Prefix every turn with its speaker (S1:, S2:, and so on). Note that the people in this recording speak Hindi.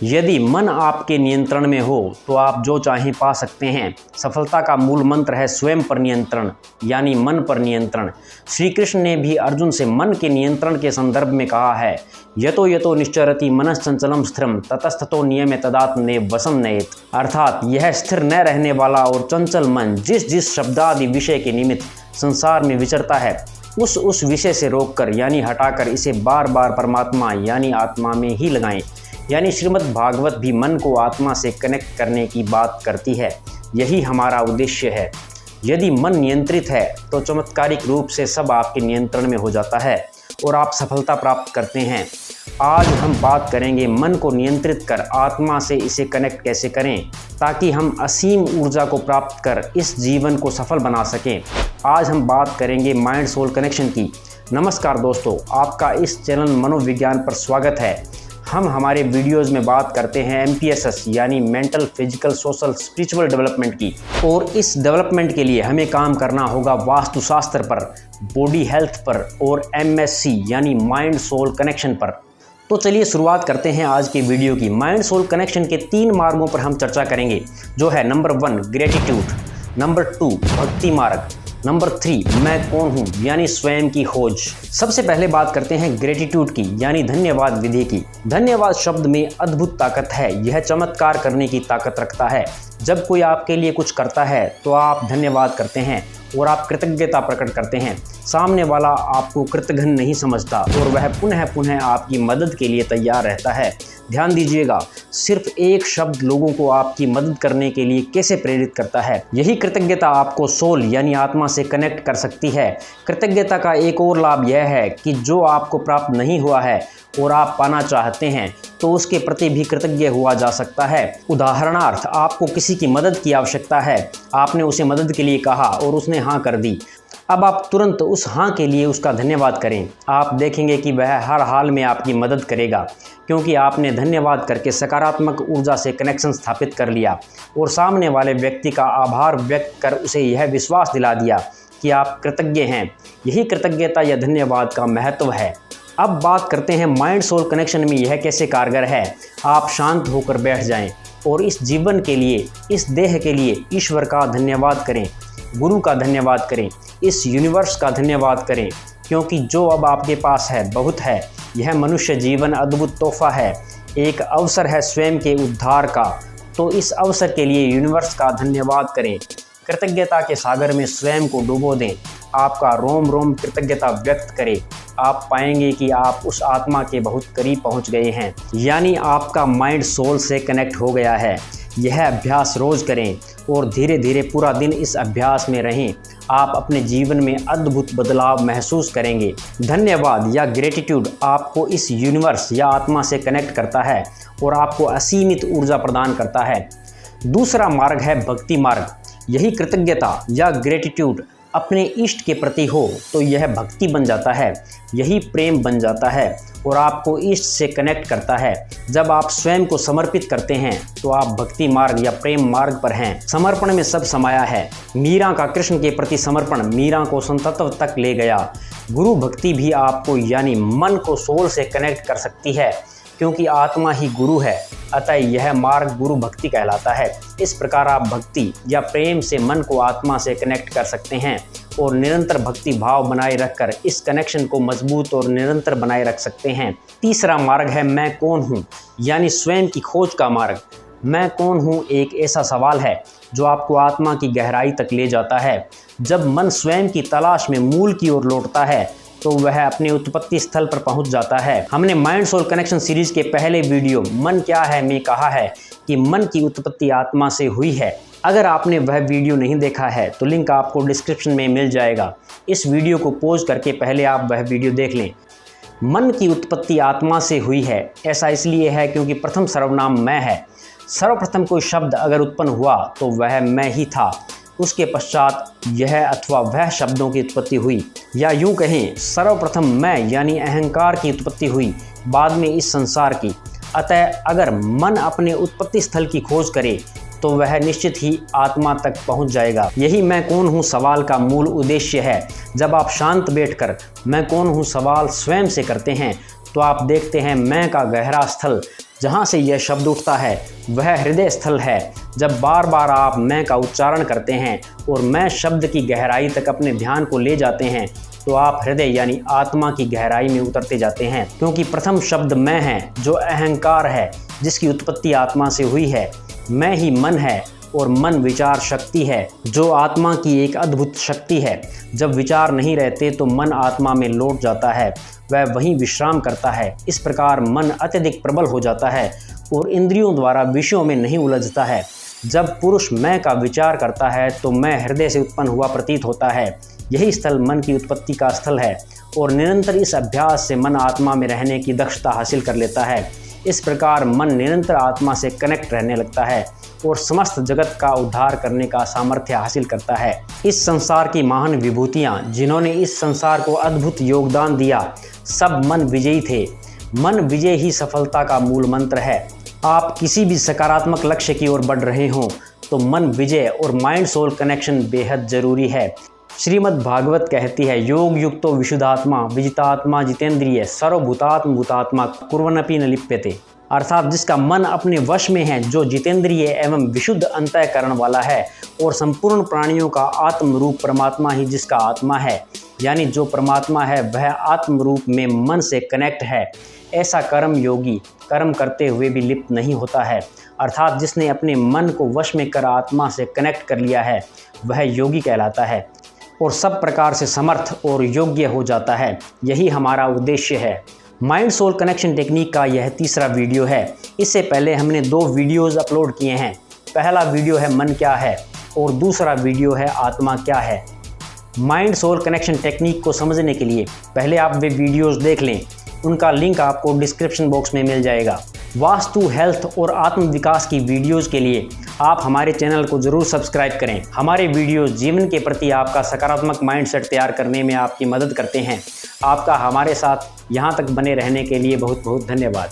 S1: यदि मन आपके नियंत्रण में हो तो आप जो चाहें पा सकते हैं। सफलता का मूल मंत्र है स्वयं पर नियंत्रण, यानी मन पर नियंत्रण। श्री कृष्ण ने भी अर्जुन से मन के नियंत्रण के संदर्भ में कहा है, यतो यतो निश्चरति मनश्चंचलम स्थिरम ततस्ततो नियमे तदात्मने वशम नयेत। अर्थात यह स्थिर न रहने वाला और चंचल मन जिस जिस शब्दादि विषय के निमित्त संसार में विचरता है, उस विषय से रोककर यानी हटाकर इसे बार बार परमात्मा यानी आत्मा में ही लगाएं। यानी श्रीमद् भागवत भी मन को आत्मा से कनेक्ट करने की बात करती है। यही हमारा उद्देश्य है। यदि मन नियंत्रित है तो चमत्कारिक रूप से सब आपके नियंत्रण में हो जाता है और आप सफलता प्राप्त करते हैं। आज हम बात करेंगे मन को नियंत्रित कर आत्मा से इसे कनेक्ट कैसे करें ताकि हम असीम ऊर्जा को प्राप्त कर इस जीवन को सफल बना सकें। आज हम बात करेंगे माइंड सोल कनेक्शन की। नमस्कार दोस्तों, आपका इस चैनल मनोविज्ञान पर स्वागत है। हम हमारे वीडियोज़ में बात करते हैं MPSS यानी mental, physical, social, spiritual development की। और इस डेवलपमेंट के लिए हमें काम करना होगा वास्तुशास्त्र पर, बॉडी हेल्थ पर और MSC यानी माइंड सोल कनेक्शन पर। तो चलिए शुरुआत करते हैं आज के वीडियो की। माइंड सोल कनेक्शन के 3 मार्गों पर हम चर्चा करेंगे, जो है नंबर 1 ग्रेटिट्यूड, नंबर 2 भक्ति मार्ग, नंबर 3 मैं कौन हूँ यानी स्वयं की खोज। सबसे पहले बात करते हैं ग्रेटिट्यूड की यानी धन्यवाद विधि की। धन्यवाद शब्द में अद्भुत ताकत है। यह चमत्कार करने की ताकत रखता है। जब कोई आपके लिए कुछ करता है तो आप धन्यवाद करते हैं और आप कृतज्ञता प्रकट करते हैं। सामने वाला आपको कृतघ्न नहीं समझता और वह पुनः पुनः आपकी मदद के लिए तैयार रहता है। ध्यान दीजिएगा, सिर्फ एक शब्द लोगों को आपकी मदद करने के लिए कैसे प्रेरित करता है। यही कृतज्ञता आपको सोल यानी आत्मा से कनेक्ट कर सकती है। कृतज्ञता का एक और लाभ यह है कि जो आपको प्राप्त नहीं हुआ है और आप पाना चाहते हैं तो उसके प्रति भी कृतज्ञ हुआ जा सकता है। उदाहरणार्थ, आपको किसी की मदद की आवश्यकता है, आपने उसे मदद के लिए कहा और उसने हाँ कर दी। अब आप तुरंत उस हाँ के लिए उसका धन्यवाद करें। आप देखेंगे कि वह हर हाल में आपकी मदद करेगा, क्योंकि आपने धन्यवाद करके सकारात्मक ऊर्जा से कनेक्शन स्थापित कर लिया और सामने वाले व्यक्ति का आभार व्यक्त कर उसे यह विश्वास दिला दिया कि आप कृतज्ञ हैं। यही कृतज्ञता या धन्यवाद का महत्व है। अब बात करते हैं माइंड सोल कनेक्शन में यह कैसे कारगर है। आप शांत होकर बैठ जाएं और इस जीवन के लिए, इस देह के लिए ईश्वर का धन्यवाद करें, गुरु का धन्यवाद करें, इस यूनिवर्स का धन्यवाद करें, क्योंकि जो अब आपके पास है बहुत है। यह मनुष्य जीवन अद्भुत तोहफा है, एक अवसर है स्वयं के उद्धार का। तो इस अवसर के लिए यूनिवर्स का धन्यवाद करें। कृतज्ञता के सागर में स्वयं को डुबो दें। आपका रोम रोम कृतज्ञता व्यक्त करें। आप पाएंगे कि आप उस आत्मा के बहुत करीब पहुंच गए हैं, यानी आपका माइंड सोल से कनेक्ट हो गया है। यह अभ्यास रोज करें और धीरे धीरे पूरा दिन इस अभ्यास में रहें। आप अपने जीवन में अद्भुत बदलाव महसूस करेंगे। धन्यवाद या ग्रेटिट्यूड आपको इस यूनिवर्स या आत्मा से कनेक्ट करता है और आपको असीमित ऊर्जा प्रदान करता है। दूसरा मार्ग है भक्ति मार्ग। यही कृतज्ञता या ग्रेटिट्यूड अपने इष्ट के प्रति हो तो यह भक्ति बन जाता है, यही प्रेम बन जाता है और आपको इष्ट से कनेक्ट करता है। जब आप स्वयं को समर्पित करते हैं तो आप भक्ति मार्ग या प्रेम मार्ग पर हैं। समर्पण में सब समाया है। मीरा का कृष्ण के प्रति समर्पण मीरा को संतत्व तक ले गया। गुरु भक्ति भी आपको यानी मन को सोल से कनेक्ट कर सकती है, क्योंकि आत्मा ही गुरु है। अतः यह मार्ग गुरु भक्ति कहलाता है। इस प्रकार आप भक्ति या प्रेम से मन को आत्मा से कनेक्ट कर सकते हैं और निरंतर भक्ति भाव बनाए रखकर इस कनेक्शन को मजबूत और निरंतर बनाए रख सकते हैं। तीसरा मार्ग है मैं कौन हूँ यानी स्वयं की खोज का मार्ग। मैं कौन हूँ एक ऐसा सवाल है जो आपको आत्मा की गहराई तक ले जाता है। जब मन स्वयं की तलाश में मूल की ओर लौटता है तो वह अपने उत्पत्ति स्थल पर पहुंच जाता है। हमने माइंड सोल कनेक्शन सीरीज के पहले वीडियो मन क्या है में कहा है कि मन की उत्पत्ति आत्मा से हुई है। अगर आपने वह वीडियो नहीं देखा है तो लिंक आपको डिस्क्रिप्शन में मिल जाएगा। इस वीडियो को पॉज करके पहले आप वह वीडियो देख लें। मन की उत्पत्ति आत्मा से हुई है। ऐसा इसलिए है क्योंकि प्रथम सर्वनाम मैं है। सर्वप्रथम कोई शब्द अगर उत्पन्न हुआ तो वह मैं ही था। उसके पश्चात यह अथवा वह शब्दों की उत्पत्ति हुई, या यूं कहें सर्वप्रथम मैं यानी अहंकार की उत्पत्ति हुई, बाद में इस संसार की। अतः अगर मन अपने उत्पत्ति स्थल की खोज करे तो वह निश्चित ही आत्मा तक पहुंच जाएगा। यही मैं कौन हूँ सवाल का मूल उद्देश्य है। जब आप शांत बैठकर मैं कौन हूँ सवाल स्वयं से करते हैं तो आप देखते हैं मैं का गहरा स्थल जहाँ से यह शब्द उठता है वह हृदय स्थल है। जब बार बार आप मैं का उच्चारण करते हैं और मैं शब्द की गहराई तक अपने ध्यान को ले जाते हैं तो आप हृदय यानी आत्मा की गहराई में उतरते जाते हैं, क्योंकि प्रथम शब्द मैं है जो अहंकार है, जिसकी उत्पत्ति आत्मा से हुई है। मैं ही मन है और मन विचार शक्ति है जो आत्मा की एक अद्भुत शक्ति है। जब विचार नहीं रहते तो मन आत्मा में लौट जाता है, वह वहीं विश्राम करता है। इस प्रकार मन अत्यधिक प्रबल हो जाता है और इंद्रियों द्वारा विषयों में नहीं उलझता है। जब पुरुष मैं का विचार करता है तो मैं हृदय से उत्पन्न हुआ प्रतीत होता है। यही स्थल मन की उत्पत्ति का स्थल है और निरंतर इस अभ्यास से मन आत्मा में रहने की दक्षता हासिल कर लेता है। इस प्रकार मन निरंतर आत्मा से कनेक्ट रहने लगता है और समस्त जगत का उद्धार करने का सामर्थ्य हासिल करता है। इस संसार की महान विभूतियाँ, जिन्होंने इस संसार को अद्भुत योगदान दिया, सब मन विजयी थे। मन विजय ही सफलता का मूल मंत्र है। आप किसी भी सकारात्मक लक्ष्य की ओर बढ़ रहे हों तो मन विजय और माइंड सोल कनेक्शन बेहद जरूरी है। श्रीमद् भागवत कहती है, योग युक्तो विशुद्धात्मा विजितात्मा जितेंद्रिय सर्वभूतात्म भूतात्मा कुर्वन्नपि न लिप्यते। अर्थात जिसका मन अपने वश में है, जो जितेंद्रिय एवं विशुद्ध अंतःकरण वाला है और संपूर्ण प्राणियों का आत्म रूप परमात्मा ही जिसका आत्मा है, यानी जो परमात्मा है वह आत्म रूप में मन से कनेक्ट है। ऐसा कर्म योगी कर्म करते हुए भी लिप्त नहीं होता है। अर्थात जिसने अपने मन को वश में कर आत्मा से कनेक्ट कर लिया है वह योगी कहलाता है और सब प्रकार से समर्थ और योग्य हो जाता है। यही हमारा उद्देश्य है। माइंड सोल कनेक्शन टेक्निक का यह तीसरा वीडियो है। इससे पहले हमने 2 वीडियोस अपलोड किए हैं। पहला वीडियो है मन क्या है और दूसरा वीडियो है आत्मा क्या है। माइंड सोल कनेक्शन टेक्निक को समझने के लिए पहले आप वे वीडियोस देख लें, उनका लिंक आपको डिस्क्रिप्शन बॉक्स में मिल जाएगा। वास्तु, हेल्थ और आत्म विकास की वीडियोस के लिए आप हमारे चैनल को ज़रूर सब्सक्राइब करें। हमारे वीडियोस जीवन के प्रति आपका सकारात्मक माइंडसेट तैयार करने में आपकी मदद करते हैं। आपका हमारे साथ यहाँ तक बने रहने के लिए बहुत बहुत धन्यवाद।